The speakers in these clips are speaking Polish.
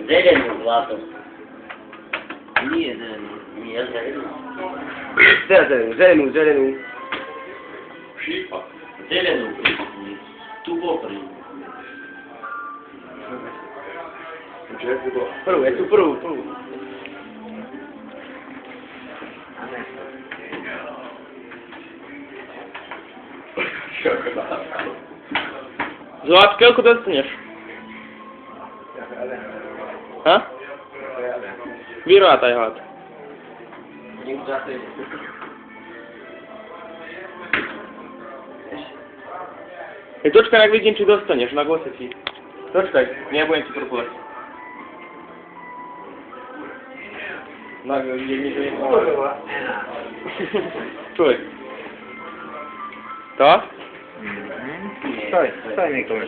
Zeleną złatą. Nie zeleną. Nie zeleną. Zeleną. Zeleną. Tu popry. Peru. Złotkę, jak dostaniesz? Ha? Виновата я. I toczka jak widzimy, czy dostaniesz, na głosy ci. Toczkaj, nie byłem ci próbować. Nagle, nie Czuj. To? Staj mnie komuś.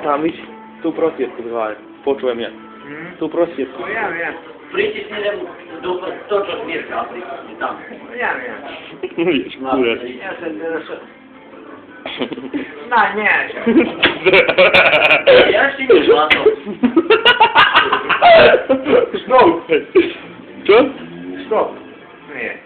Tam idź, tu prosjecku wywałem. Poczułem je. Tu prosjecku. Ja wiem. Przyjdziesz do to, co mieszka, tam. Ja wiem. Mówisz, kurę. Ja sobie teraz... No nie. Ja się nie złatą. Stop. Co? Stop. Nie.